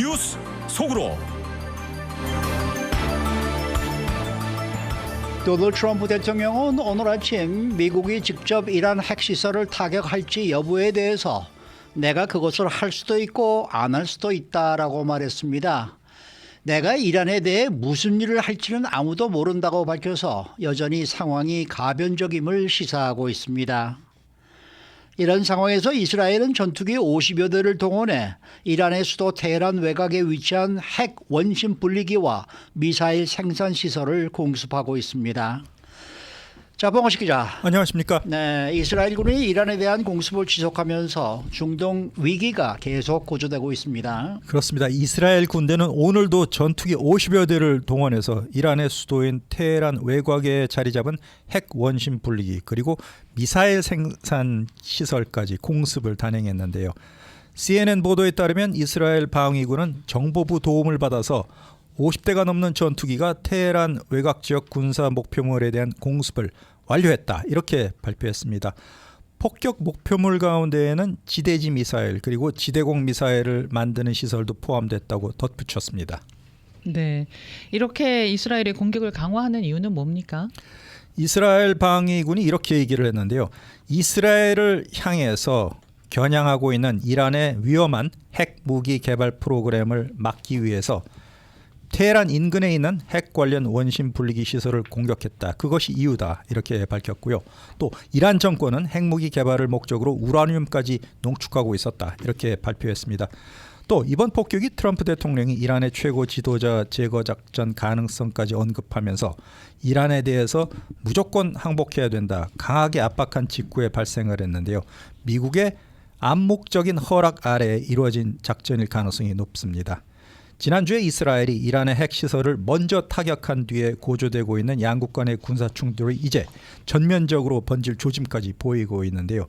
뉴스 속으로. 도널드 트럼프 대통령은 오늘 아침 미국이 직접 이란 핵시설을 타격할지 여부에 대해서 내가 그것을 할 수도 있고 안 할 수도 있다라고 말했습니다. 내가 이란에 대해 무슨 일을 할지는 아무도 모른다고 밝혀서 여전히 상황이 가변적임을 시사하고 있습니다. 이런 상황에서 이스라엘은 전투기 50여 대를 동원해 이란의 수도 테헤란 외곽에 위치한 핵 원심 분리기와 미사일 생산 시설을 공습하고 있습니다. 자, 봉화식 기자. 안녕하십니까? 네, 이스라엘군이 이란에 대한 공습을 지속하면서 중동 위기가 계속 고조되고 있습니다. 그렇습니다. 이스라엘 군대는 오늘도 전투기 50여 대를 동원해서 이란의 수도인 테헤란 외곽에 자리 잡은 핵 원심 분리기 그리고 미사일 생산 시설까지 공습을 단행했는데요. CNN 보도에 따르면 이스라엘 방위군은 정보부 도움을 받아서 50대가 넘는 전투기가 테헤란 외곽 지역 군사 목표물에 대한 공습을 완료했다. 이렇게 발표했습니다. 폭격 목표물 가운데에는 지대지 미사일 그리고 지대공 미사일을 만드는 시설도 포함됐다고 덧붙였습니다. 네, 이렇게 이스라엘의 공격을 강화하는 이유는 뭡니까? 이스라엘 방위군이 이렇게 얘기를 했는데요. 이스라엘을 향해서 겨냥하고 있는 이란의 위험한 핵 무기 개발 프로그램을 막기 위해서 테헤란 인근에 있는 핵 관련 원심 분리기 시설을 공격했다. 그것이 이유다. 이렇게 밝혔고요. 또 이란 정권은 핵무기 개발을 목적으로 우라늄까지 농축하고 있었다. 이렇게 발표했습니다. 또 이번 폭격이 트럼프 대통령이 이란의 최고 지도자 제거 작전 가능성까지 언급하면서 이란에 대해서 무조건 항복해야 된다. 강하게 압박한 직후에 발생을 했는데요. 미국의 암묵적인 허락 아래에 이루어진 작전일 가능성이 높습니다. 지난주에 이스라엘이 이란의 핵시설을 먼저 타격한 뒤에 고조되고 있는 양국 간의 군사 충돌이 이제 전면적으로 번질 조짐까지 보이고 있는데요.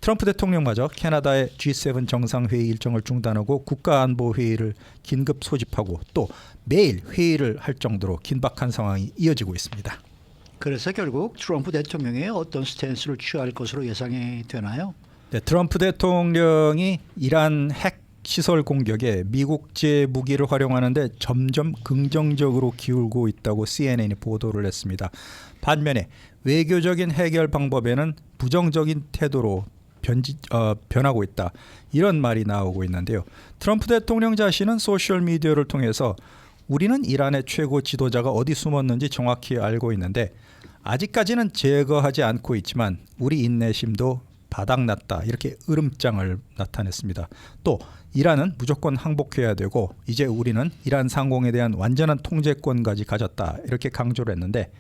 트럼프 대통령마저 캐나다의 G7 정상회의 일정을 중단하고 국가안보회의를 긴급 소집하고 또 매일 회의를 할 정도로 긴박한 상황이 이어지고 있습니다. 그래서 결국 트럼프 대통령이 어떤 스탠스를 취할 것으로 예상이 되나요? 네, 트럼프 대통령이 이란 핵 시설 공격에 미국제 무기를 활용하는데 점점 긍정적으로 기울고 있다고 CNN이 보도를 했습니다. 반면에 외교적인 해결 방법에는 부정적인 태도로 변하고 있다. 이런 말이 나오고 있는데요. 트럼프 대통령 자신은 소셜미디어를 통해서 우리는 이란의 최고 지도자가 어디 숨었는지 정확히 알고 있는데 아직까지는 제거하지 않고 있지만 우리 인내심도 바닥났다. 이렇게 으름장을 나타냈습니다. 또 이란은 무조건 항복해야 되고 이제 우리는 이란 상공에 대한 완전한 통제권까지 가졌다. 이렇게 강조를 했는데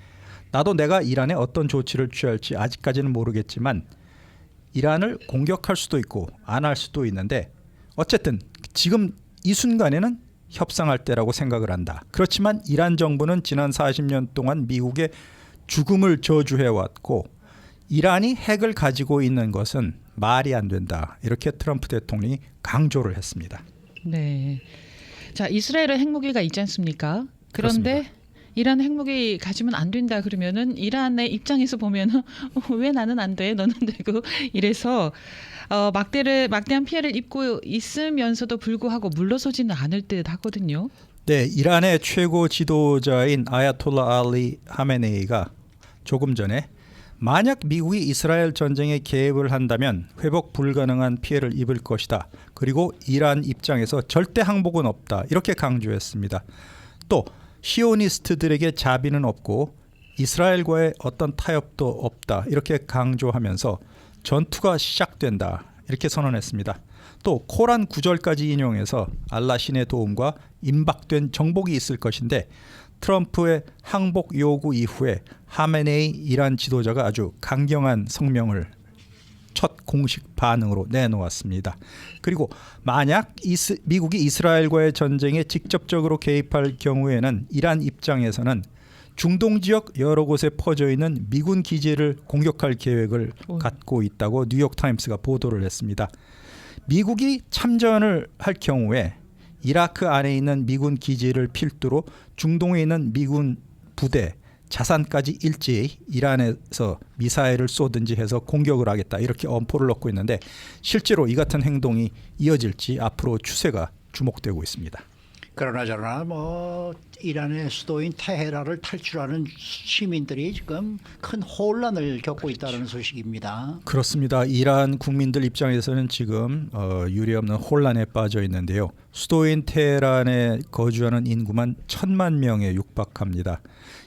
나도 내가 이란에 어떤 조치를 취할지 아직까지는 모르겠지만 이란을 공격할 수도 있고 안 할 수도 있는데 어쨌든 지금 이 순간에는 협상할 때라고 생각을 한다. 그렇지만 이란 정부는 지난 40년 동안 미국의 죽음을 저주해왔고 이란이 핵을 가지고 있는 것은 말이 안 된다. 이렇게 트럼프 대통령이 강조를 했습니다. 네, 자, 이스라엘은 핵무기가 있지 않습니까? 그런데 그렇습니다. 이란 핵무기 가지면 안 된다 그러면은 이란의 입장에서 보면은 왜 나는 안 돼, 너는 되고 이래서 막대한 피해를 입고 있으면서도 불구하고 물러서지는 않을 듯 하거든요. 네, 이란의 최고 지도자인 아야톨라 알리 하메네이가 조금 전에 만약 미국이 이스라엘 전쟁에 개입을 한다면 회복 불가능한 피해를 입을 것이다. 그리고 이란 입장에서 절대 항복은 없다. 이렇게 강조했습니다. 또 시오니스트들에게 자비는 없고 이스라엘과의 어떤 타협도 없다. 이렇게 강조하면서 전투가 시작된다. 이렇게 선언했습니다. 또 코란 9절까지 인용해서 알라 신의 도움과 임박된 정복이 있을 것인데 트럼프의 항복 요구 이후에 하메네이 이란 지도자가 아주 강경한 성명을 첫 공식 반응으로 내놓았습니다. 그리고 만약 미국이 이스라엘과의 전쟁에 직접적으로 개입할 경우에는 이란 입장에서는 중동 지역 여러 곳에 퍼져 있는 미군 기지를 공격할 계획을 갖고 있다고 뉴욕타임스가 보도를 했습니다. 미국이 참전을 할 경우에 이라크 안에 있는 미군 기지를 필두로 중동에 있는 미군 부대, 자산까지 일제히 이란에서 미사일을 쏘든지 해서 공격을 하겠다 이렇게 엄포를 넣고 있는데 실제로 이 같은 행동이 이어질지 앞으로 추세가 주목되고 있습니다. 그러나 저러나 뭐 이란의 수도인 테헤란을 탈출하는 시민들이 지금 큰 혼란을 겪고 있다는 소식입니다. 그렇습니다. 이란 국민들 입장에서는 지금 유례없는 혼란에 빠져 있는데요. 수도인 테헤란에 거주하는 인구만 1,000만 명에 육박합니다.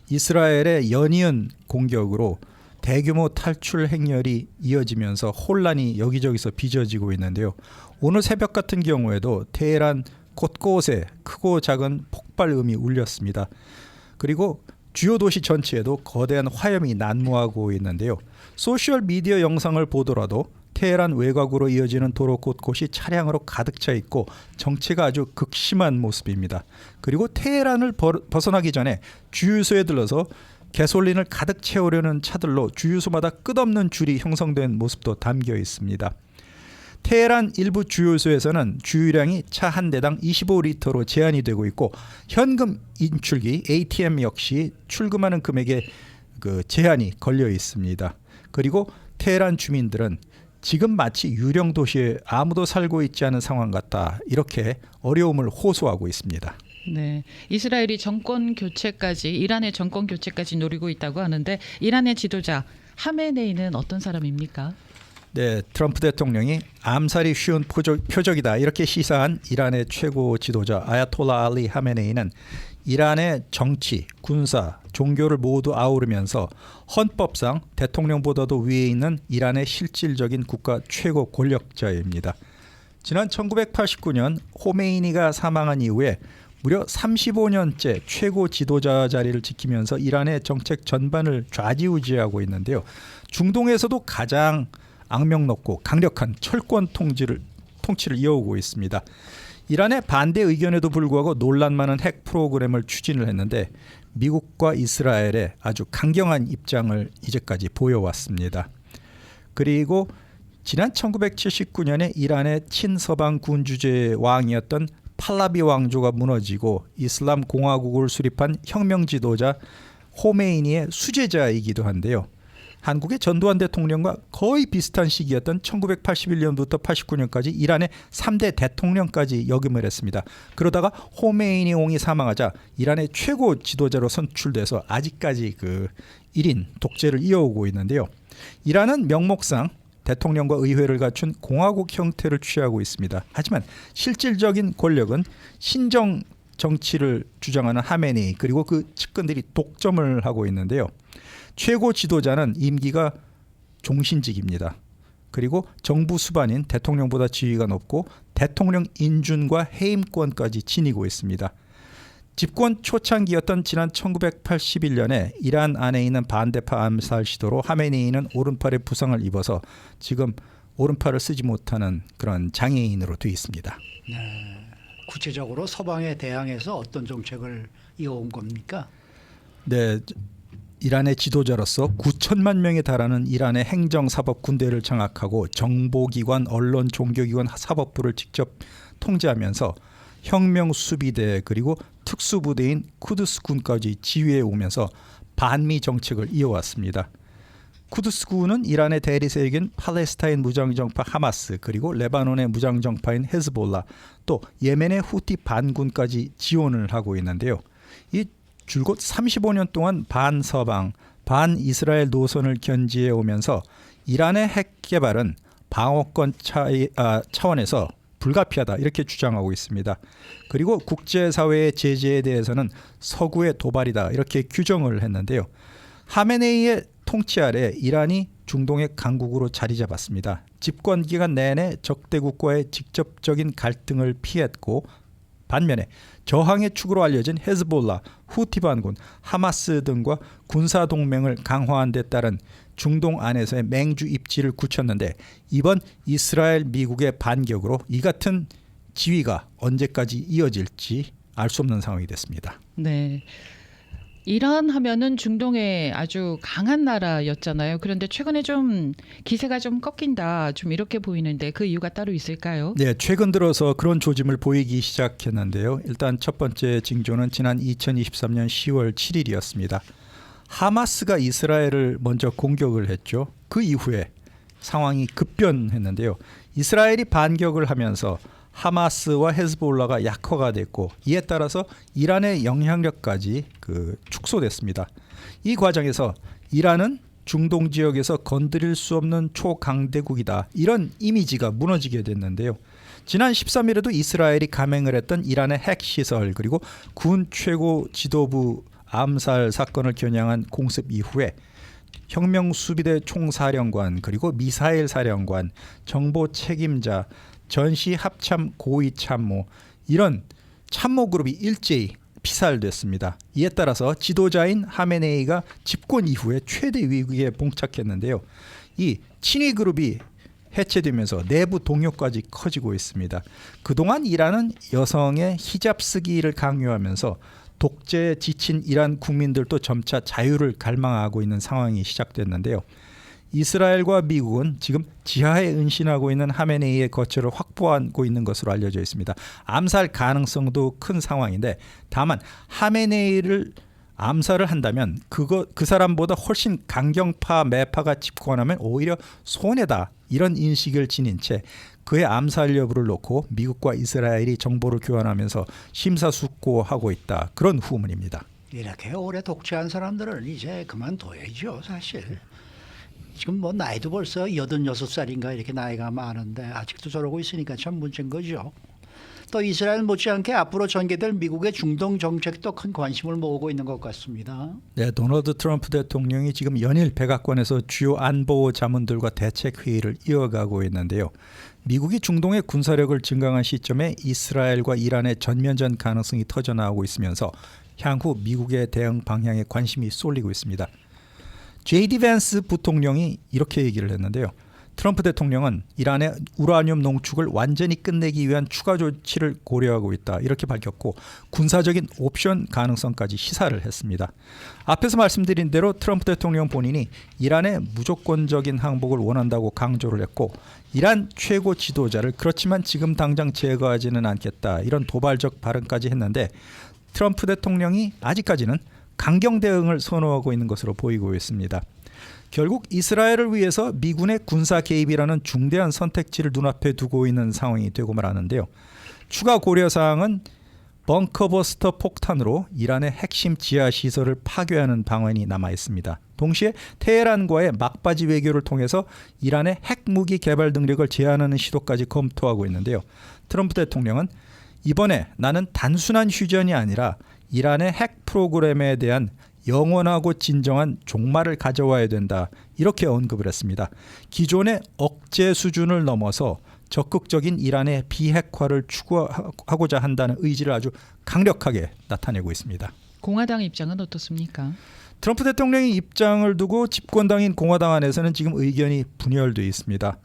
이스라엘의 연이은 공격으로 대규모 탈출 행렬이 이어지면서 혼란이 여기저기서 빚어지고 있는데요. 오늘 새벽 같은 경우에도 테헤란 곳곳에 크고 작은 폭발음이 울렸습니다. 그리고 주요 도시 전체에도 거대한 화염이 난무하고 있는데요. 소셜 미디어 영상을 보더라도 테헤란 외곽으로 이어지는 도로 곳곳이 차량으로 가득 차 있고 정체가 아주 극심한 모습입니다. 그리고 테헤란을 벗어나기 전에 주유소에 들러서 가솔린을 가득 채우려는 차들로 주유소마다 끝없는 줄이 형성된 모습도 담겨 있습니다. 테헤란 일부 주유소에서는 주유량이 차 한 대당 25리터로 제한이 되고 있고 현금 인출기 ATM 역시 출금하는 금액에 제한이 걸려 있습니다. 그리고 테헤란 주민들은 지금 마치 유령 도시에 아무도 살고 있지 않은 상황 같다, 이렇게 어려움을 호소하고 있습니다. 네, 이스라엘이 정권 교체까지, 이란의 정권 교체까지 노리고 있다고 하는데 이란의 지도자 하메네이는 어떤 사람입니까? 네, 트럼프 대통령이 암살이 쉬운 표적이다 이렇게 시사한 이란의 최고 지도자 아야톨라 알리 하메네이는 이란의 정치, 군사, 종교를 모두 아우르면서 헌법상 대통령보다도 위에 있는 이란의 실질적인 국가 최고 권력자입니다. 지난 1989년 호메이니가 사망한 이후에 무려 35년째 최고 지도자 자리를 지키면서 이란의 정책 전반을 좌지우지하고 있는데요. 중동에서도 가장 악명 높고 강력한 철권 통치를 이어오고 있습니다. 이란의 반대 의견에도 불구하고 논란 많은 핵 프로그램을 추진을 했는데 미국과 이스라엘의 아주 강경한 입장을 이제까지 보여왔습니다. 그리고 지난 1979년에 이란의 친서방 군주제 왕이었던 팔라비 왕조가 무너지고 이슬람 공화국을 수립한 혁명 지도자 호메이니의 수제자이기도 한데요. 한국의 전두환 대통령과 거의 비슷한 시기였던 1981년부터 89년까지 이란의 3대 대통령까지 역임을 했습니다. 그러다가 호메이니 왕이 사망하자 이란의 최고 지도자로 선출돼서 아직까지 1인 독재를 이어오고 있는데요. 이란은 명목상 대통령과 의회를 갖춘 공화국 형태를 취하고 있습니다. 하지만 실질적인 권력은 신정 정치를 주장하는 하메네이 그리고 그 측근들이 독점을 하고 있는데요. 최고 지도자는 임기가 종신직입니다. 그리고 정부 수반인 대통령보다 지위가 높고 대통령 인준과 해임권까지 지니고 있습니다. 집권 초창기였던 지난 1981년에 이란 안에 있는 반대파 암살 시도로 하메네이는 오른팔에 부상을 입어서 지금 오른팔을 쓰지 못하는 그런 장애인으로 되어 있습니다. 네. 구체적으로 서방에 대항해서 어떤 정책을 이어온 겁니까? 네, 이란의 지도자로서 9천만 명에 달하는 이란의 행정, 사법, 군대를 장악하고 정보기관, 언론, 종교기관, 사법부를 직접 통제하면서 혁명 수비대 그리고 특수부대인 쿠드스군까지 지휘해 오면서 반미 정책을 이어왔습니다. 쿠드스군은 이란의 대리세력인 팔레스타인 무장정파 하마스 그리고 레바논의 무장정파인 헤즈볼라 또 예멘의 후티 반군까지 지원을 하고 있는데요. 이 줄곧 35년 동안 반서방, 반이스라엘 노선을 견지해 오면서 이란의 핵 개발은 방어권 차원에서 불가피하다 이렇게 주장하고 있습니다. 그리고 국제사회의 제재에 대해서는 서구의 도발이다 이렇게 규정을 했는데요. 하메네이의 통치 아래 이란이 중동의 강국으로 자리 잡았습니다. 집권 기간 내내 적대국과의 직접적인 갈등을 피했고 반면에 저항의 축으로 알려진 헤즈볼라, 후티 반군, 하마스 등과 군사 동맹을 강화한 데 따른 중동 안에서의 맹주 입지를 굳혔는데 이번 이스라엘 미국의 반격으로 이 같은 지위가 언제까지 이어질지 알 수 없는 상황이 됐습니다. 네. 이란 하면은 중동에 아주 강한 나라였잖아요. 그런데 최근에 좀 기세가 좀 꺾인다, 좀 이렇게 보이는데 그 이유가 따로 있을까요? 네, 최근 들어서 그런 조짐을 보이기 시작했는데요. 일단 첫 번째 징조는 지난 2023년 10월 7일이었습니다. 하마스가 이스라엘을 먼저 공격을 했죠. 그 이후에 상황이 급변했는데요. 이스라엘이 반격을 하면서 하마스와 헤즈볼라가 약화가 됐고 이에 따라서 이란의 영향력까지 축소됐습니다. 이 과정에서 이란은 중동 지역에서 건드릴 수 없는 초강대국이다. 이런 이미지가 무너지게 됐는데요. 지난 13일에도 이스라엘이 감행을 했던 이란의 핵시설 그리고 군 최고 지도부 암살 사건을 겨냥한 공습 이후에 혁명수비대 총사령관 그리고 미사일 사령관, 정보 책임자, 전시 합참 고위 참모 이런 참모 그룹이 일제히 피살됐습니다. 이에 따라서 지도자인 하메네이가 집권 이후에 최대 위기에 봉착했는데요. 이 친위 그룹이 해체되면서 내부 동요까지 커지고 있습니다. 그동안 이란은 여성의 히잡 쓰기를 강요하면서 독재에 지친 이란 국민들도 점차 자유를 갈망하고 있는 상황이 시작됐는데요. 이스라엘과 미국은 지금 지하에 은신하고 있는 하메네이의 거처를 확보하고 있는 것으로 알려져 있습니다. 암살 가능성도 큰 상황인데 다만 하메네이를 암살을 한다면 그 사람보다 훨씬 강경파 매파가 집권하면 오히려 손해다 이런 인식을 지닌 채 그의 암살 여부를 놓고 미국과 이스라엘이 정보를 교환하면서 심사숙고하고 있다. 그런 후문입니다. 이렇게 오래 독재한 사람들은 이제 그만둬야죠 사실. 지금 뭐 나이도 벌써 86살인가 이렇게 나이가 많은데 아직도 저러고 있으니까 참 문제인 거죠. 또 이스라엘 못지않게 앞으로 전개될 미국의 중동 정책도 큰 관심을 모으고 있는 것 같습니다. 네, 도널드 트럼프 대통령이 지금 연일 백악관에서 주요 안보 자문들과 대책 회의를 이어가고 있는데요. 미국이 중동의 군사력을 증강한 시점에 이스라엘과 이란의 전면전 가능성이 터져나오고 있으면서 향후 미국의 대응 방향에 관심이 쏠리고 있습니다. J.D. 밴스 부통령이 이렇게 얘기를 했는데요. 트럼프 대통령은 이란의 우라늄 농축을 완전히 끝내기 위한 추가 조치를 고려하고 있다. 이렇게 밝혔고 군사적인 옵션 가능성까지 시사를 했습니다. 앞에서 말씀드린 대로 트럼프 대통령 본인이 이란의 무조건적인 항복을 원한다고 강조를 했고 이란 최고 지도자를 그렇지만 지금 당장 제거하지는 않겠다. 이런 도발적 발언까지 했는데 트럼프 대통령이 아직까지는 강경 대응을 선호하고 있는 것으로 보이고 있습니다. 결국 이스라엘을 위해서 미군의 군사 개입이라는 중대한 선택지를 눈앞에 두고 있는 상황이 되고 말하는데요. 추가 고려사항은 벙커버스터 폭탄으로 이란의 핵심 지하시설을 파괴하는 방안이 남아 있습니다. 동시에 테헤란과의 막바지 외교를 통해서 이란의 핵무기 개발 능력을 제한하는 시도까지 검토하고 있는데요. 트럼프 대통령은 이번에 나는 단순한 휴전이 아니라 이란의 핵 프로그램에 대한 영원하고 진정한 종말을 가져와야 된다. 이렇게 언급을 했습니다. 기존의 억제 수준을 넘어서 적극적인 이란의 비핵화를 추구하고자 한다는 의지를 아주 강력하게 나타내고 있습니다. 공화당 입장은 어떻습니까? 트럼프 대통령의 입장을 두고 집권당인 공화당 안에서는 지금 의견이 분열되어 있습니다.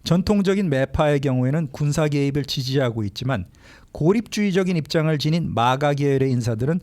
전통적인 매파의 경우에는 군사 개입을 지지하고 있지만 고립주의적인 입장을 지닌 마가 계열의 인사들은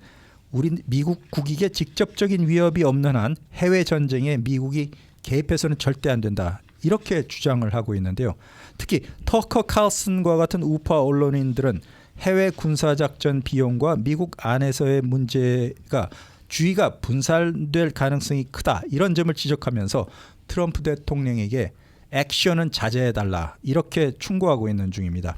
우리 미국 국익에 직접적인 위협이 없는 한 해외 전쟁에 미국이 개입해서는 절대 안 된다. 이렇게 주장을 하고 있는데요. 특히 터커 칼슨과 같은 우파 언론인들은 해외 군사작전 비용과 미국 안에서의 문제가 주의가 분산될 가능성이 크다. 이런 점을 지적하면서 트럼프 대통령에게 액션은 자제해달라. 이렇게 충고하고 있는 중입니다.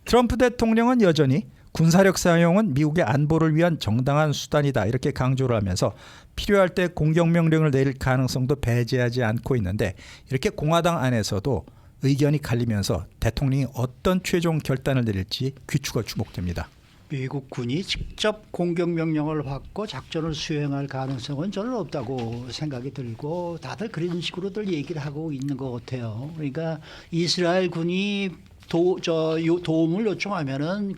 트럼프 대통령은 여전히 군사력 사용은 미국의 안보를 위한 정당한 수단이다. 이렇게 강조를 하면서 필요할 때 공격명령을 내릴 가능성도 배제하지 않고 있는데 이렇게 공화당 안에서도 의견이 갈리면서 대통령이 어떤 최종 결단을 내릴지 귀추가 주목됩니다. 미국 군이 직접 공격명령을 받고 작전을 수행할 가능성은 저는 없다고 생각이 들고 다들 그런 식으로들 얘기를 하고 있는 것 같아요. 그러니까 이스라엘 군이 도움을 요청하면은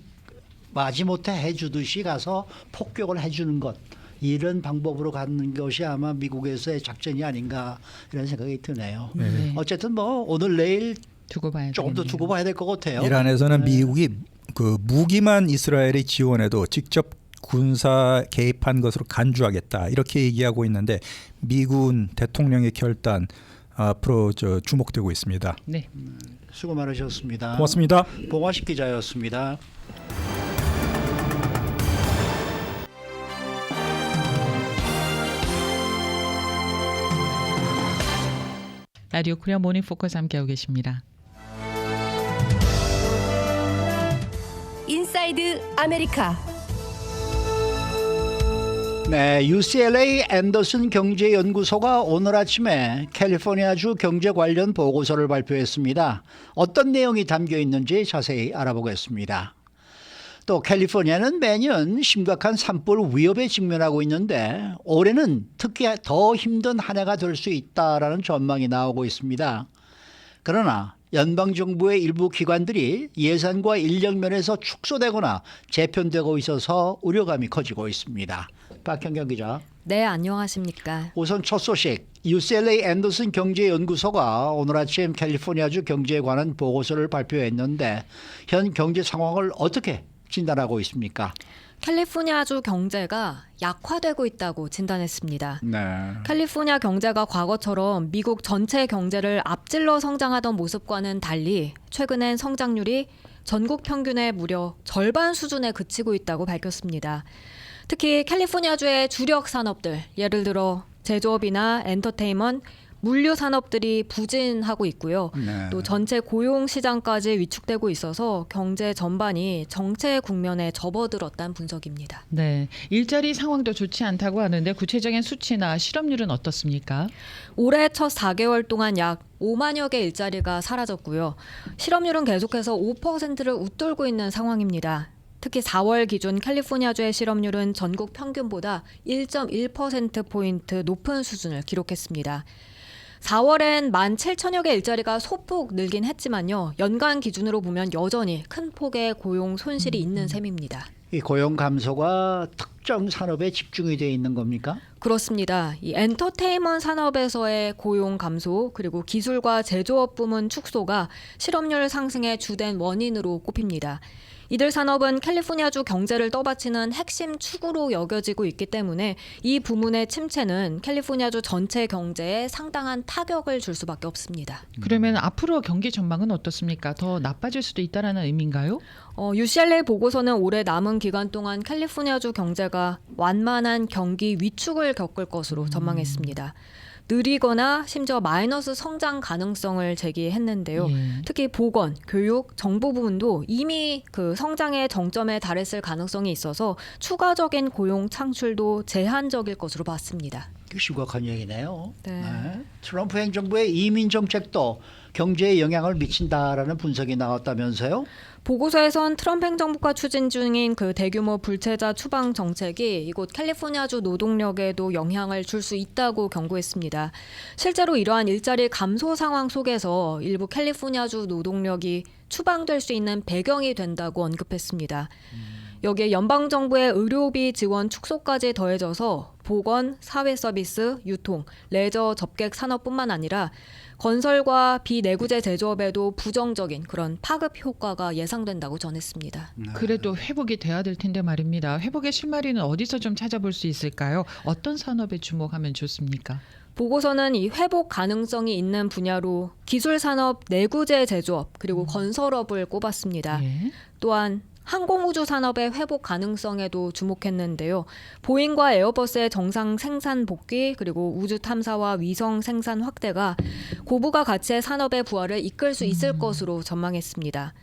마지못해 해주듯이 가서 폭격을 해주는 것 이런 방법으로 가는 것이 아마 미국에서의 작전이 아닌가 이런 생각이 드네요. 네. 어쨌든 뭐 오늘 내일 두고 봐야 조금 더 두고 봐야 될 것 같아요. 이란에서는 미국이 그 무기만 이스라엘이 지원해도 직접 군사 개입한 것으로 간주하겠다 이렇게 얘기하고 있는데 미군 대통령의 결단 앞으로 주목되고 있습니다. 네. 수고 많으셨습니다. 고맙습니다. 봉화식 기자였습니다. 라디오 코리아 모닝 포커스 함께하고 계십니다. 인사이드 아메리카. 네, UCLA 앤더슨 경제연구소가 오늘 아침에 캘리포니아주 경제 관련 보고서를 발표했습니다. 어떤 내용이 담겨 있는지 자세히 알아보겠습니다. 또 캘리포니아는 매년 심각한 산불 위협에 직면하고 있는데 올해는 특히 더 힘든 한 해가 될 수 있다라는 전망이 나오고 있습니다. 그러나 연방정부의 일부 기관들이 예산과 인력 면에서 축소되거나 재편되고 있어서 우려감이 커지고 있습니다. 박현경 기자. 네, 안녕하십니까. 우선 첫 소식, UCLA 앤더슨 경제연구소가 오늘 아침 캘리포니아주 경제에 관한 보고서를 발표했는데 현 경제 상황을 어떻게 진단하고 있습니까? 캘리포니아주 경제가 약화되고 있다고 진단했습니다. 네. 캘리포니아 경제가 과거처럼 미국 전체 경제를 앞질러 성장하던 모습과는 달리 최근엔 성장률이 전국 평균의 무려 절반 수준에 그치고 있다고 밝혔습니다. 특히 캘리포니아주의 주력 산업들, 예를 들어 제조업이나 엔터테인먼트, 물류 산업들이 부진하고 있고요. 네. 또 전체 고용 시장까지 위축되고 있어서 경제 전반이 정체 국면에 접어들었다는 분석입니다. 네, 일자리 상황도 좋지 않다고 하는데 구체적인 수치나 실업률은 어떻습니까? 올해 첫 4개월 동안 약 5만여 개 일자리가 사라졌고요. 실업률은 계속해서 5%를 웃돌고 있는 상황입니다. 특히 4월 기준 캘리포니아주의 실업률은 전국 평균보다 1.1%포인트 높은 수준을 기록했습니다. 4월엔 17,000여 개 일자리가 소폭 늘긴 했지만요. 연간 기준으로 보면 여전히 큰 폭의 고용 손실이 있는 셈입니다. 이 고용 감소가 특정 산업에 집중이 되어 있는 겁니까? 그렇습니다. 이 엔터테인먼트 산업에서의 고용 감소 그리고 기술과 제조업 부문 축소가 실업률 상승의 주된 원인으로 꼽힙니다. 이들 산업은 캘리포니아주 경제를 떠받치는 핵심 축으로 여겨지고 있기 때문에 이 부문의 침체는 캘리포니아주 전체 경제에 상당한 타격을 줄 수밖에 없습니다. 그러면 앞으로 경기 전망은 어떻습니까? 더 나빠질 수도 있다라는 의미인가요? UCLA 보고서는 올해 남은 기간 동안 캘리포니아주 경제가 완만한 경기 위축을 겪을 것으로 전망했습니다. 느리거나 심지어 마이너스 성장 가능성을 제기했는데요. 예. 특히 보건, 교육, 정보 부분도 이미 그 성장의 정점에 달했을 가능성이 있어서 추가적인 고용 창출도 제한적일 것으로 봤습니다. 심각한 얘기네요. 네. 트럼프 행정부의 이민 정책도 경제에 영향을 미친다라는 분석이 나왔다면서요? 보고서에선 트럼프 행정부가 추진 중인 그 대규모 불체자 추방 정책이 이곳 캘리포니아주 노동력에도 영향을 줄 수 있다고 경고했습니다. 실제로 이러한 일자리 감소 상황 속에서 일부 캘리포니아주 노동력이 추방될 수 있는 배경이 된다고 언급했습니다. 여기에 연방정부의 의료비 지원 축소까지 더해져서 보건, 사회서비스, 유통, 레저 접객 산업뿐만 아니라 건설과 비내구재 제조업에도 부정적인 그런 파급 효과가 예상된다고 전했습니다. 그래도 회복이 돼야 될 텐데 말입니다. 회복의 실마리는 어디서 좀 찾아볼 수 있을까요? 어떤 산업에 주목하면 좋습니까? 보고서는 이 회복 가능성이 있는 분야로 기술산업, 내구재 제조업 그리고 건설업을 꼽았습니다. 예. 또한 항공우주 산업의 회복 가능성에도 주목했는데요. 보잉과 에어버스의 정상 생산 복귀 그리고 우주 탐사와 위성 생산 확대가 고부가 가치의 산업의 부활을 이끌 수 있을 것으로 전망했습니다.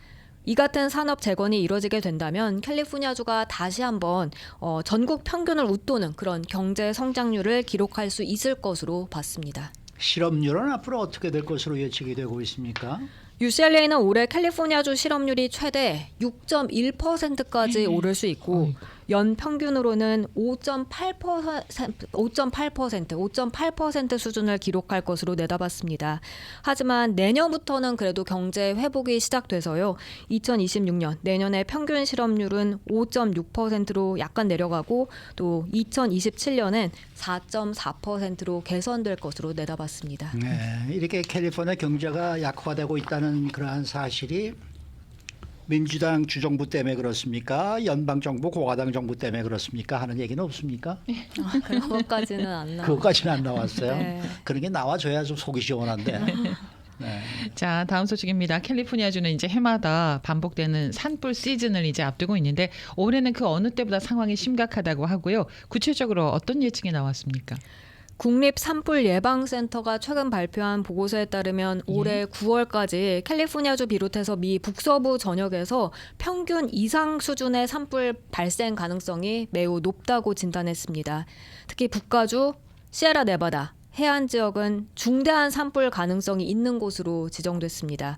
이 같은 산업 재건이 이뤄지게 된다면 캘리포니아주가 다시 한번 전국 평균을 웃도는 그런 경제 성장률을 기록할 수 있을 것으로 봤습니다. 실업률은 앞으로 어떻게 될 것으로 예측이 되고 있습니까? UCLA는 올해 캘리포니아주 실업률이 최대 6.1%까지 오를 수 있고 연 평균으로는 5.8% 수준을 기록할 것으로 내다봤습니다. 하지만 내년부터는 그래도 경제 회복이 시작돼서요. 2026년 내년의 평균 실업률은 5.6%로 약간 내려가고 또 2027년엔 4.4%로 개선될 것으로 내다봤습니다. 네, 이렇게 캘리포니아 경제가 약화되고 있다는 그러한 사실이 민주당 주정부 때문에 그렇습니까? 연방정부 공화당 정부 때문에 그렇습니까? 하는 얘기는 없습니까? 그런 것까지는 안 나와요. 그것까지는 안 나왔어요. 네. 그런 게 나와줘야 좀 속이 시원한데. 네. 자, 다음 소식입니다. 캘리포니아주는 이제 해마다 반복되는 산불 시즌을 이제 앞두고 있는데 올해는 그 어느 때보다 상황이 심각하다고 하고요. 구체적으로 어떤 예측이 나왔습니까? 국립 산불 예방센터가 최근 발표한 보고서에 따르면 올해 9월까지 캘리포니아주 비롯해서 미 북서부 전역에서 평균 이상 수준의 산불 발생 가능성이 매우 높다고 진단했습니다. 특히 북가주, 시에라 네바다, 해안 지역은 중대한 산불 가능성이 있는 곳으로 지정됐습니다.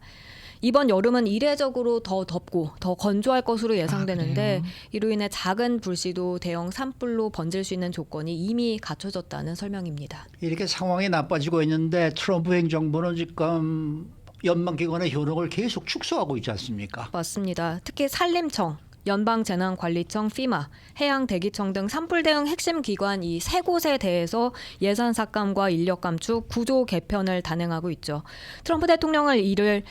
이번 여름은 이례적으로 더 덥고 더 건조할 것으로 예상되는데 이로 인해 작은 불씨도 대형 산불로 번질 수 있는 조건이 이미 갖춰졌다는 설명입니다. 이렇게 상황이 나빠지고 있는데 트럼프 행정부는 지금 연방기관의 효력을 계속 축소하고 있지 않습니까? 맞습니다. 특히 산림청, 연방재난관리청, FEMA, 해양대기청 등 산불 대응 핵심 기관 이 세 곳에 대해서 예산 삭감과 인력 감축, 구조 개편을 단행하고 있죠. 트럼프 대통령은 이를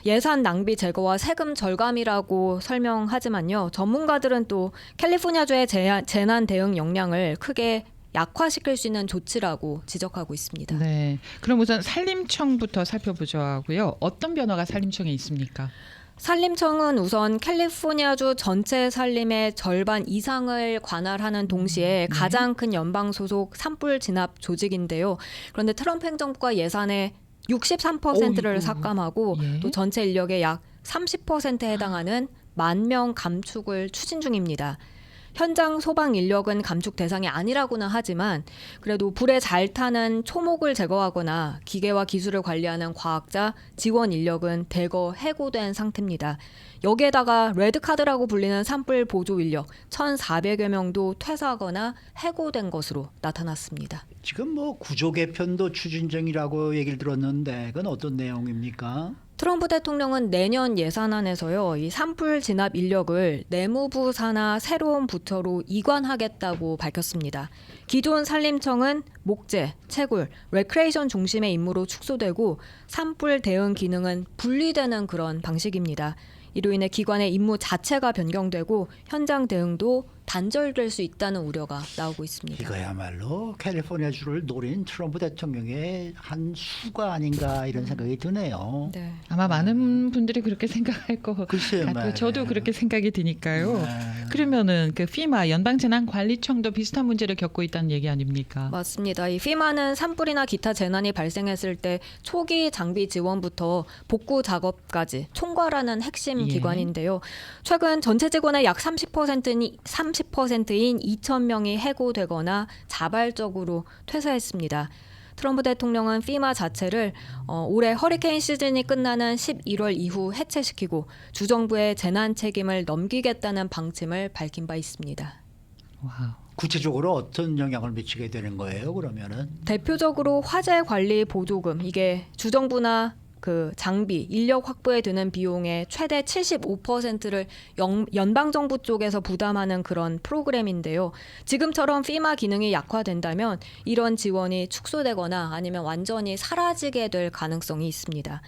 예산 낭비 제거와 세금 절감이라고 설명하지만요. 전문가들은 또 캘리포니아주의 재난 대응 역량을 크게 약화시킬 수 있는 조치라고 지적하고 있습니다. 네. 그럼 우선 산림청부터 살펴보자고요. 어떤 변화가 산림청에 있습니까? 산림청은 우선 캘리포니아주 전체 산림의 절반 이상을 관할하는 동시에 가장 큰 연방 소속 산불 진압 조직인데요. 그런데 트럼프 행정부가 예산의 63%를 삭감하고 예. 또 전체 인력의 약 30%에 해당하는 10,000명 감축을 추진 중입니다. 현장 소방 인력은 감축 대상이 아니라고는 하지만 그래도 불에 잘 타는 초목을 제거하거나 기계와 기술을 관리하는 과학자, 지원 인력은 대거 해고된 상태입니다. 여기에다가 레드카드라고 불리는 산불 보조 인력 1,400여 명도 퇴사하거나 해고된 것으로 나타났습니다. 지금 뭐 구조 개편도 추진 중이라고 얘기를 들었는데 그건 어떤 내용입니까? 트럼프 대통령은 내년 예산안에서요, 이 산불 진압 인력을 내무부 산하 새로운 부처로 이관하겠다고 밝혔습니다. 기존 산림청은 목재, 채굴, 레크레이션 중심의 임무로 축소되고 산불 대응 기능은 분리되는 그런 방식입니다. 이로 인해 기관의 임무 자체가 변경되고 현장 대응도 단절될 수 있다는 우려가 나오고 있습니다. 이거야말로 캘리포니아주를 노린 트럼프 대통령의 한 수가 아닌가 이런 생각이 드네요. 네. 아마 많은 분들이 그렇게 생각할 것 글쎄요, 같아요. 말이에요. 저도 그렇게 생각이 드니까요. 네. 그러면은 그 FEMA 연방재난관리청도 비슷한 문제를 겪고 있다는 얘기 아닙니까? 맞습니다. 이 FEMA는 산불이나 기타 재난이 발생했을 때 초기 장비 지원부터 복구 작업까지 총괄하는 핵심 예. 기관인데요. 최근 전체 직원의 약 30%인 2,000명이 해고되거나 자발적으로 퇴사했습니다. 트럼프 대통령은 FEMA 자체를 올해 허리케인 시즌이 끝나는 11월 이후 해체시키고 주정부의 재난 책임을 넘기겠다는 방침을 밝힌 바 있습니다. 와우. 구체적으로 어떤 영향을 미치게 되는 거예요? 그러면은 대표적으로 화재 관리 보조금, 이게 주정부나 그 장비, 인력 확보에 드는 비용의 최대 75%를 연방정부 쪽에서 부담하는 그런 프로그램인데요. 지금처럼 FEMA 기능이 약화된다면 이런 지원이 축소되거나 아니면 완전히 사라지게 될 가능성이 있습니다.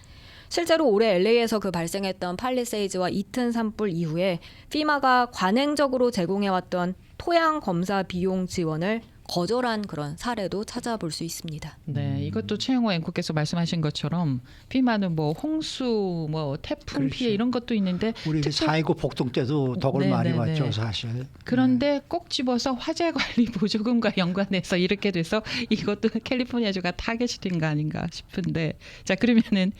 실제로 올해 LA에서 그 발생했던 팔리세이즈와 이튼 산불 이후에 FEMA가 관행적으로 제공해왔던 토양 검사 비용 지원을 거절한 그런 사례도 찾아볼 수 있습니다. 네, 이것도 최영호 앵커께서 말씀하신 것처럼 FEMA는 뭐 홍수, 뭐 태풍 그렇죠. 피해 이런 것도 있는데 우리 특별- 4.19 복동 때도 덕을 네, 많이 네, 봤죠, 네. 사실. 그런데 꼭 집어서 화재 관리 보조금과 연관해서 이렇게 돼서 이것도 캘리포니아주가 타겟이 된 거 아닌가 싶은데, 자 그러면은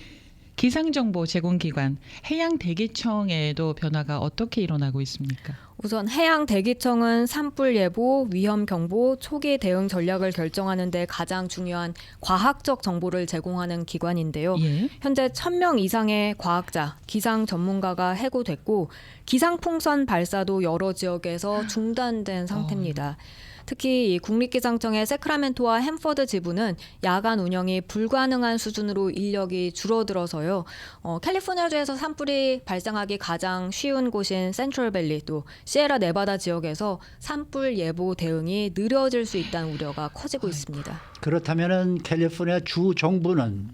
기상정보 제공기관 해양대기청에도 변화가 어떻게 일어나고 있습니까? 우선 해양대기청은 산불 예보, 위험 경보, 초기 대응 전략을 결정하는 데 가장 중요한 과학적 정보를 제공하는 기관인데요. 예. 현재 1,000명 이상의 과학자, 기상 전문가가 해고됐고 기상풍선 발사도 여러 지역에서 중단된 상태입니다. 특히 이 국립기상청의 세크라멘토와 햄퍼드 지부는 야간 운영이 불가능한 수준으로 인력이 줄어들어서요. 캘리포니아주에서 산불이 발생하기 가장 쉬운 곳인 센트럴밸리 또 시에라 네바다 지역에서 산불 예보 대응이 느려질 수 있다는 우려가 커지고 있습니다. 그렇다면은 캘리포니아 주 정부는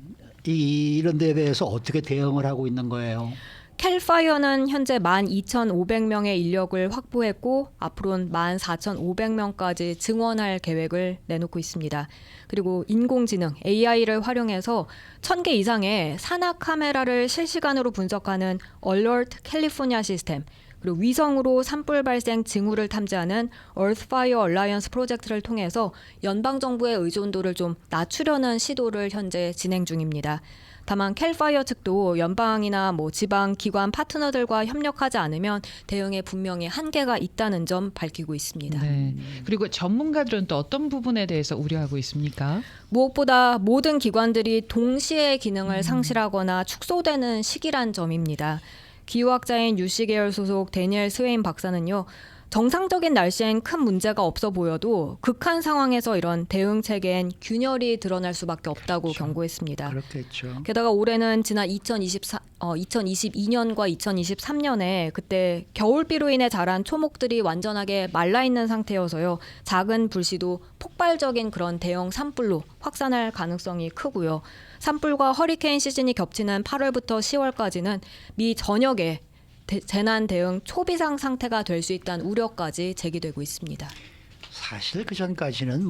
이런 데에 대해서 어떻게 대응을 하고 있는 거예요? 캘파이어는 현재 12,500명의 인력을 확보했고 앞으로는 14,500명까지 증원할 계획을 내놓고 있습니다. 그리고 인공지능 AI를 활용해서 1,000개 이상의 산악 카메라를 실시간으로 분석하는 얼러트 캘리포니아 시스템, 그리고 위성으로 산불 발생 징후를 탐지하는 Earth Fire Alliance 프로젝트를 통해서 연방 정부의 의존도를 좀 낮추려는 시도를 현재 진행 중입니다. 다만 캘파이어 측도 연방이나 지방 기관 파트너들과 협력하지 않으면 대응에 분명히 한계가 있다는 점 밝히고 있습니다. 네. 그리고 전문가들은 또 어떤 부분에 대해서 우려하고 있습니까? 무엇보다 모든 기관들이 동시에 기능을 상실하거나 축소되는 시기란 점입니다. 기후학자인 유씨 계열 소속 데니엘 스웨인 박사는요. 정상적인 날씨엔 큰 문제가 없어 보여도 극한 상황에서 이런 대응 체계엔 균열이 드러날 수밖에 없다고 경고했습니다. 그렇겠죠. 게다가 올해는 지난 2022년과 2023년에 그때 겨울비로 인해 자란 초목들이 완전하게 말라 있는 상태여서요. 작은 불씨도 폭발적인 그런 대형 산불로 확산할 가능성이 크고요. 산불과 허리케인 시즌이 겹치는 8월부터 10월까지는 미 전역에 재난 대응 초비상 상태가 될 수 있다는 우려까지 제기되고 있습니다. 사실 그 전까지는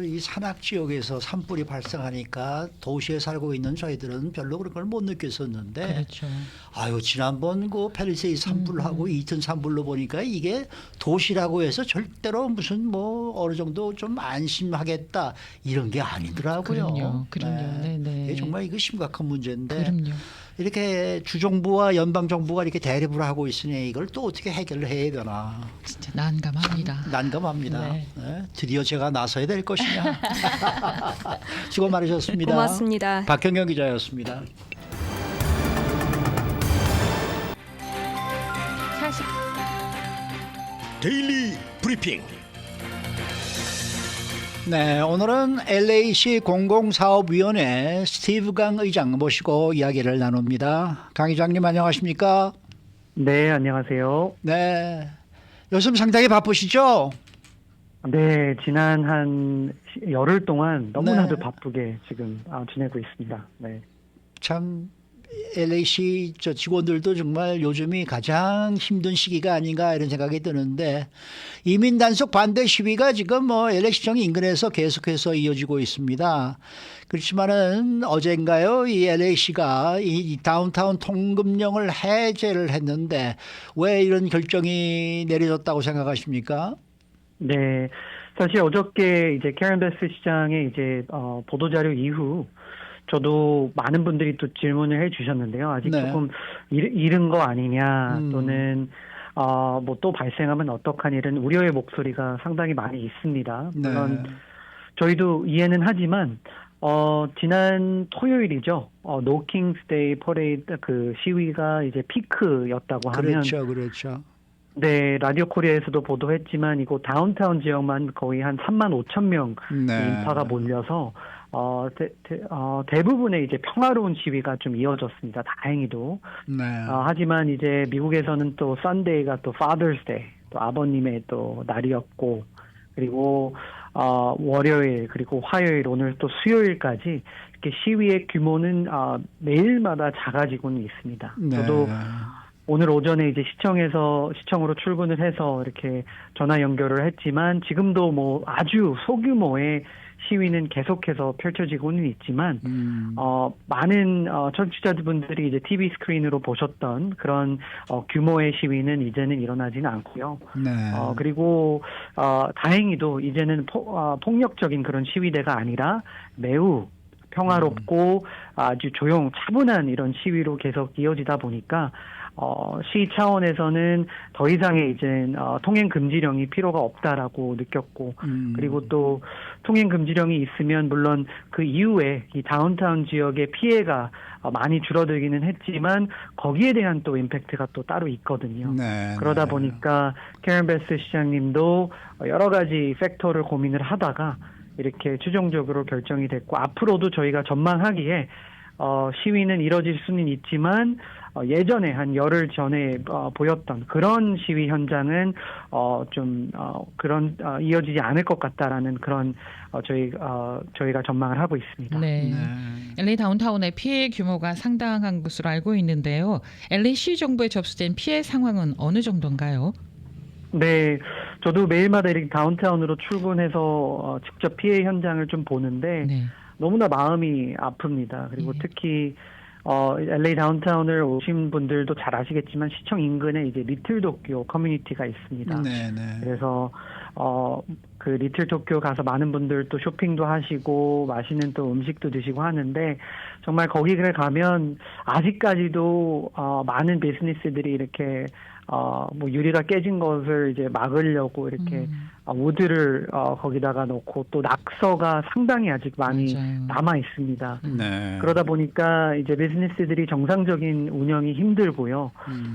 이 산악 지역에서 산불이 발생하니까 도시에 살고 있는 저희들은 별로 그런 걸 못 느꼈었는데 그렇죠. 아유 지난번 그 팰리세이 산불하고 이튼 산불로 보니까 이게 도시라고 해서 절대로 무슨 어느 정도 좀 안심하겠다 이런 게 아니더라고요. 그럼요. 네네. 이게 정말 이거 심각한 문제인데 그럼요. 이렇게 주정부와 연방 정부가 이렇게 대립을 하고 있으니 이걸 또 어떻게 해결을 해야 되나 진짜 난감합니다. 난감합니다. 네. 네, 드디어 제가 나서야 될 것이냐. 수고 많으셨습니다. 고맙습니다. 박경영 기자였습니다. 데일리 브리핑. 네, 오늘은 LA시 공공사업위원회 스티브 강 의장 모시고 이야기를 나눕니다. 강 의장님 안녕하십니까? 네, 안녕하세요. 네, 요즘 상당히 바쁘시죠? 네, 지난 한 열흘 동안 너무나도 네. 바쁘게 지금 지내고 있습니다. 네. 참 LA시 직원들도 정말 요즘이 가장 힘든 시기가 아닌가 이런 생각이 드는데 이민 단속 반대 시위가 지금 LA시청 인근에서 계속해서 이어지고 있습니다. 그렇지만은 어젠가요 이 LA시가 이 다운타운 통금령을 해제를 했는데 왜 이런 결정이 내려졌다고 생각하십니까? 네, 사실 어저께 이제 캐런 베스 시장의 이제 보도자료 이후 저도 많은 분들이 또 질문을 해주셨는데요. 아직 네. 조금 이른 거 아니냐 또는 또 발생하면 어떡하니 이런 우려의 목소리가 상당히 많이 있습니다. 물론 네. 저희도 이해는 하지만 지난 토요일이죠. 노킹스데이 퍼레이드 그 시위가 이제 피크였다고 하면 그렇죠. 네, 라디오 코리아에서도 보도했지만 이곳 다운타운 지역만 거의 한 3만 5천 명 네. 인파가 몰려서 대부분의 이제 평화로운 시위가 좀 이어졌습니다. 다행히도. 네. 하지만 이제 미국에서는 또 썬데이가 또 Father's Day, 또 아버님의 또 날이었고, 그리고 월요일 그리고 화요일 오늘 또 수요일까지 이렇게 시위의 규모는 매일마다 작아지고는 있습니다. 네. 저도 오늘 오전에 이제 시청으로 출근을 해서 이렇게 전화 연결을 했지만 지금도 아주 소규모의 시위는 계속해서 펼쳐지고는 있지만 많은 청취자분들이 이제 TV 스크린으로 보셨던 그런 규모의 시위는 이제는 일어나지는 않고요. 네. 그리고 다행히도 이제는 폭력적인 그런 시위대가 아니라 매우 평화롭고 아주 차분한 이런 시위로 계속 이어지다 보니까 시 차원에서는 더 이상의 이제 통행 금지령이 필요가 없다라고 느꼈고 그리고 또 통행 금지령이 있으면 물론 그 이후에 이 다운타운 지역의 피해가 많이 줄어들기는 했지만 거기에 대한 또 임팩트가 또 따로 있거든요. 네. 그러다 보니까 캐런 베스 시장님도 여러 가지 팩터를 고민을 하다가 이렇게 최종적으로 결정이 됐고 앞으로도 저희가 전망하기에 시위는 이뤄질 수는 있지만 예전에 한 열흘 전에 보였던 그런 시위 현장은 이어지지 않을 것 같다라는 그런 저희가 전망을 하고 있습니다. 네. LA 다운타운의 피해 규모가 상당한 것으로 알고 있는데요. LA시 정부에 접수된 피해 상황은 어느 정도인가요? 네, 저도 매일마다 이렇게 다운타운으로 출근해서 직접 피해 현장을 좀 보는데 네. 너무나 마음이 아픕니다. 그리고 특히 LA 다운타운을 오신 분들도 잘 아시겠지만 시청 인근에 이제 리틀 도쿄 커뮤니티가 있습니다. 네네. 그래서 그 리틀 도쿄 가서 많은 분들 또 쇼핑도 하시고 맛있는 또 음식도 드시고 하는데 정말 거기를 가면 아직까지도 많은 비즈니스들이 이렇게 뭐 유리가 깨진 것을 이제 막으려고 이렇게 우드를 거기다가 놓고 또 낙서가 상당히 아직 많이 맞아요. 남아 있습니다. 네. 그러다 보니까 이제 비즈니스들이 정상적인 운영이 힘들고요.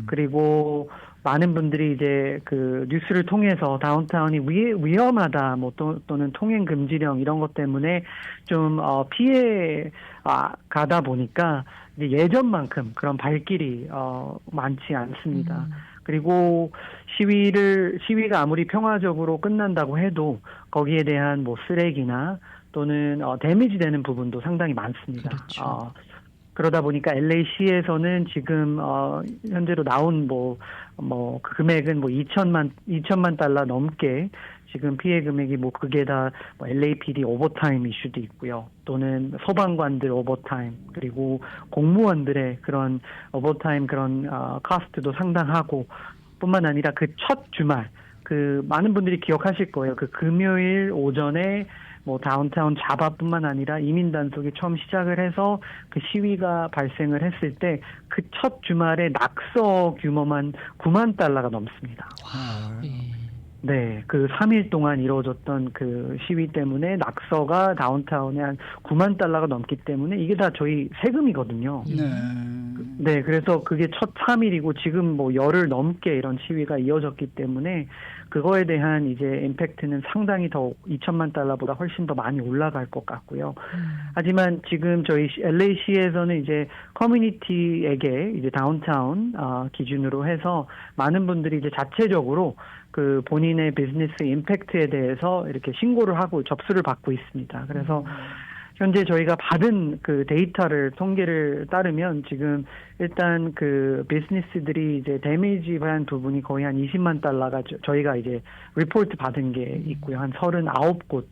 그리고 많은 분들이 이제 그 뉴스를 통해서 다운타운이 위험하다, 뭐 또는 통행 금지령 이런 것 때문에 좀 피해 가다 보니까 이제 예전만큼 그런 발길이 많지 않습니다. 그리고 시위가 아무리 평화적으로 끝난다고 해도 거기에 대한 뭐 쓰레기나 또는 데미지 되는 부분도 상당히 많습니다. 그렇죠. 그러다 보니까 LA시에서는 지금 현재로 나온 그 금액은 뭐 2천만 달러 넘게 지금 피해 금액이 뭐 그게 다 뭐 LAPD 오버타임 이슈도 있고요. 또는 소방관들 오버타임 그리고 공무원들의 그런 오버타임 그런 카스트도 상당하고 뿐만 아니라 그 첫 주말 그 많은 분들이 기억하실 거예요. 그 금요일 오전에 뭐 다운타운 자바뿐만 아니라 이민 단속이 처음 시작을 해서 그 시위가 발생을 했을 때 그 첫 주말에 낙서 규모만 9만 달러가 넘습니다. 네, 그 3일 동안 이루어졌던 그 시위 때문에 낙서가 다운타운에 한 9만 달러가 넘기 때문에 이게 다 저희 세금이거든요. 네, 그래서 그게 첫 3일이고 지금 뭐 열흘 넘게 이런 시위가 이어졌기 때문에 그거에 대한 이제 임팩트는 상당히 더 2천만 달러보다 훨씬 더 많이 올라갈 것 같고요. 하지만 지금 저희 LA시에서는 이제 커뮤니티에게 이제 다운타운 기준으로 해서 많은 분들이 이제 자체적으로 그 본인의 비즈니스 임팩트에 대해서 이렇게 신고를 하고 접수를 받고 있습니다. 그래서 현재 저희가 받은 그 데이터를 통계를 따르면 지금 일단 그 비즈니스들이 이제 데미지한 부분이 거의 한 20만 달러가 저희가 이제 리포트 받은 게 있고요. 한 39곳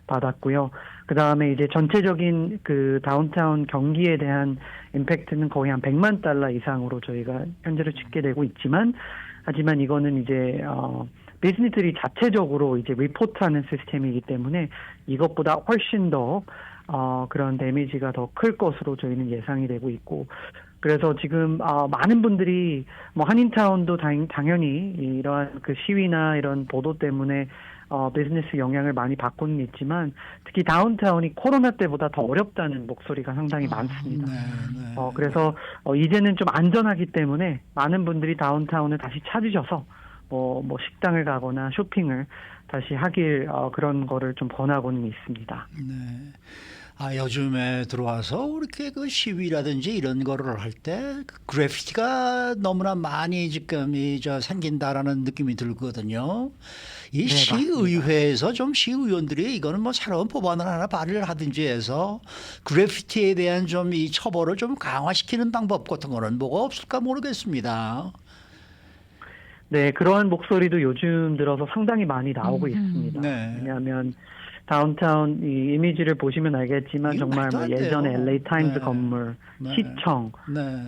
받았고요. 그 다음에 이제 전체적인 그 다운타운 경기에 대한 임팩트는 거의 한 100만 달러 이상으로 저희가 현재로 집계되고 있지만 하지만 이거는 이제 비즈니스들이 자체적으로 이제 리포트하는 시스템이기 때문에 이것보다 훨씬 더 그런 데미지가 더 클 것으로 저희는 예상이 되고 있고 그래서 지금 많은 분들이 뭐 한인타운도 당연히 이러한 그 시위나 이런 보도 때문에 비즈니스 영향을 많이 받고는 있지만 특히 다운타운이 코로나 때보다 더 어렵다는 목소리가 상당히 많습니다. 그래서 이제는 좀 안전하기 때문에 많은 분들이 다운타운을 다시 찾으셔서 뭐 식당을 가거나 쇼핑을 다시 하길 그런 거를 좀 권하고는 있습니다. 네. 요즘에 들어와서 이렇게 그 시위라든지 이런 거를 할 때 그래피티가 너무나 많이 지금 생긴다라는 느낌이 들거든요. 이 시의회에서 좀 시의원들이 이거는 뭐 새로운 법안을 하나 발의를 하든지 해서 그래피티에 대한 좀 이 처벌을 좀 강화시키는 방법 같은 거는 뭐가 없을까 모르겠습니다. 네, 그러한 목소리도 요즘 들어서 상당히 많이 나오고 있습니다. 네. 왜냐하면 다운타운 이 이미지를 보시면 알겠지만 정말 뭐 예전에 LA 타임스 건물, 시청,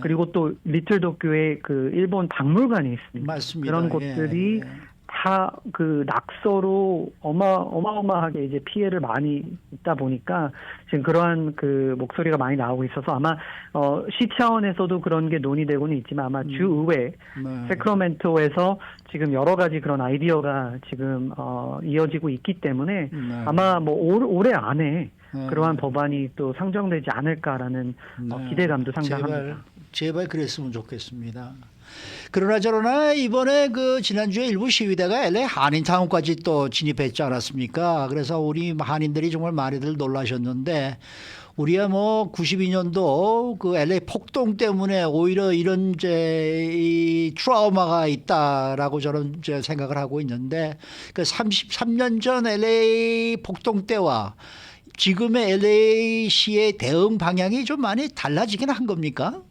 그리고 또 리틀 도쿄에 그 일본 박물관이 있습니다. 맞습니다. 그런 곳들이 다 그 낙서로 어마어마하게 이제 피해를 많이 있다 보니까 지금 그러한 그 목소리가 많이 나오고 있어서 아마 시 차원에서도 그런 게 논의되고는 있지만 아마 주의회 세크라멘토에서 지금 여러 가지 그런 아이디어가 지금 이어지고 있기 때문에 아마 뭐 올해 안에 그러한 법안이 또 상정되지 않을까라는 기대감도 상당합니다. 제발 그랬으면 좋겠습니다. 그러나 저러나 이번에 그 지난주에 일부 시위대가 LA 한인타운까지 또 진입했지 않았습니까? 그래서 우리 한인들이 정말 많이들 놀라셨는데 우리야 뭐 92년도 그 LA 폭동 때문에 오히려 이런 이 트라우마가 있다라고 저는 생각을 하고 있는데 그 33년 전 LA 폭동 때와 지금의 LA시의 대응 방향이 좀 많이 달라지긴 한 겁니까?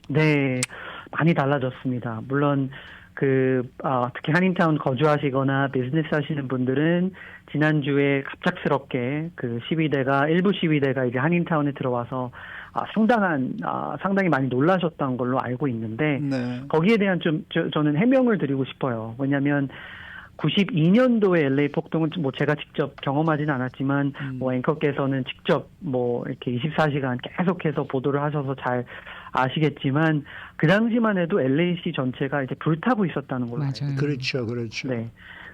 네. 많이 달라졌습니다. 물론 특히 한인타운 거주하시거나 비즈니스 하시는 분들은 지난주에 갑작스럽게 그 일부 시위대가 이제 한인타운에 들어와서 상당히 많이 놀라셨던 걸로 알고 있는데 네. 거기에 대한 저는 해명을 드리고 싶어요. 왜냐하면 92년도에 LA 폭동은 뭐 제가 직접 경험하지는 않았지만 뭐 앵커께서는 직접 뭐 이렇게 24시간 계속해서 보도를 하셔서 잘 아시겠지만 그 당시만 해도 LA시 전체가 이제 불타고 있었다는 걸로 알고 맞아요. 그렇죠, 그렇죠. 네.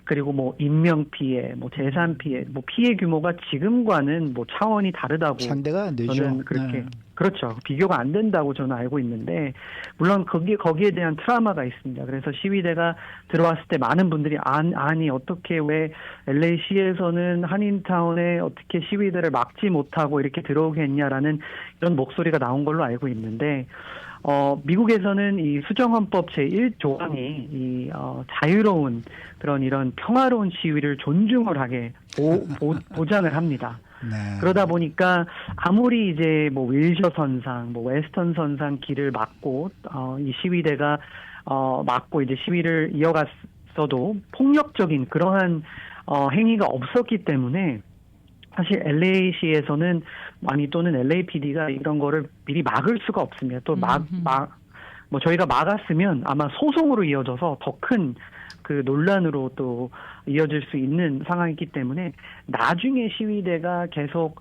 그리고 뭐 인명 피해, 뭐 재산 피해, 뭐 피해 규모가 지금과는 뭐 차원이 다르다고 상대가 안 되죠. 저는 그렇게 네. 그렇죠. 비교가 안 된다고 저는 알고 있는데 물론 거기에 대한 트라우마가 있습니다. 그래서 시위대가 들어왔을 때 많은 분들이 아니 어떻게 왜 LA시에서는 한인타운에 어떻게 시위대를 막지 못하고 이렇게 들어오게 했냐라는 이런 목소리가 나온 걸로 알고 있는데 미국에서는 이 수정헌법 제1조항이 자유로운 이런 평화로운 시위를 존중을 하게 보장을 합니다. 네. 그러다 보니까 아무리 이제 뭐 윌셔 선상, 뭐 웨스턴 선상 길을 막고 이 시위대가 막고 이제 시위를 이어갔어도 폭력적인 그러한 행위가 없었기 때문에 사실 LA시에서는 또는 LAPD가 이런 거를 미리 막을 수가 없습니다. 또 뭐 저희가 막았으면 아마 소송으로 이어져서 더 큰 그 논란으로 또 이어질 수 있는 상황이기 때문에 나중에 시위대가 계속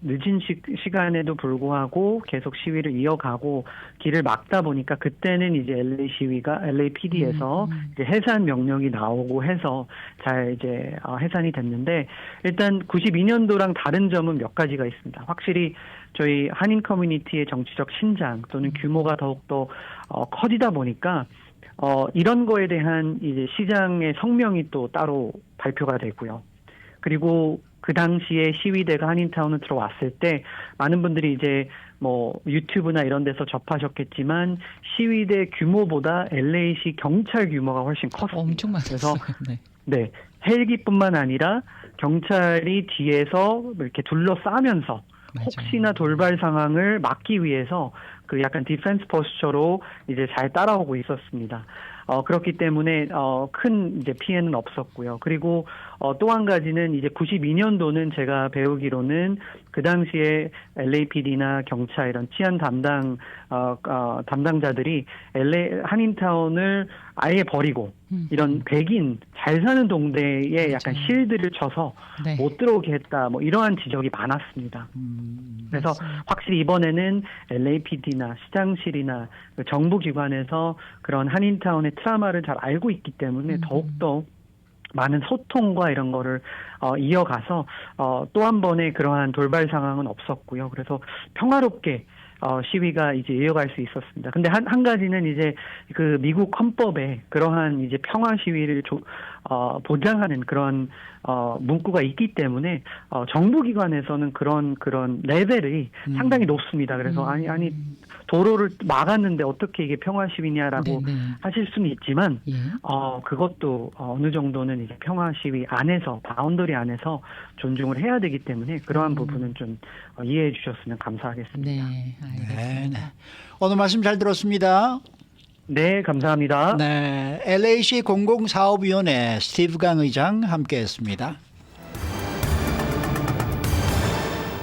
늦은 시간에도 불구하고 계속 시위를 이어가고 길을 막다 보니까 그때는 이제 LAPD에서 이제 해산 명령이 나오고 해서 잘 이제 해산이 됐는데 일단 92년도랑 다른 점은 몇 가지가 있습니다. 확실히 저희 한인 커뮤니티의 정치적 신장 또는 규모가 더욱더 커지다 보니까 이런 거에 대한 이제 시장의 성명이 또 따로 발표가 되고요. 그리고 그 당시에 시위대가 한인타운에 들어왔을 때 많은 분들이 이제 뭐 유튜브나 이런 데서 접하셨겠지만 시위대 규모보다 LA시 경찰 규모가 훨씬 컸습니다. 엄청 많았어요. 그래서 네. 네, 헬기뿐만 아니라 경찰이 뒤에서 이렇게 둘러싸면서 맞아요. 혹시나 돌발 상황을 막기 위해서 그 약간 디펜스 포스처로 이제 잘 따라오고 있었습니다. 그렇기 때문에 큰 이제 피해는 없었고요. 그리고 또 한 가지는 이제 92년도는 제가 배우기로는 그 당시에 LAPD나 경찰 이런 치안 담당자들이 한인타운을 아예 버리고 이런 백인 잘 사는 동네에 약간 맞아요. 실드를 쳐서 네. 못 들어오게 했다. 뭐 이러한 지적이 많았습니다. 그래서 맞습니다. 확실히 이번에는 LAPD나 시장실이나 정부기관에서 그런 한인타운의 트라우마를 잘 알고 있기 때문에 더욱더 많은 소통과 이런 거를 이어가서 또 한 번의 그러한 돌발 상황은 없었고요. 그래서 평화롭게 시위가 이제 이어갈 수 있었습니다. 근데 한 가지는 이제 그 미국 헌법에 그러한 이제 평화 시위를 보장하는 그런 문구가 있기 때문에 정부기관에서는 그런 네벨이 상당히 높습니다. 그래서 아니 도로를 막았는데 어떻게 이게 평화 시위냐라고 네. 하실 수는 있지만 예. 그것도 어느 정도는 이제 평화 시위 안에서 바운더리 안에서 존중을 해야 되기 때문에 그러한 부분은 좀 이해해 주셨으면 감사하겠습니다. 네, 알겠습니다. 네. 오늘 말씀 잘 들었습니다. 네, 감사합니다. 네, LA시 공공사업위원회 스티브 강 의장 함께했습니다.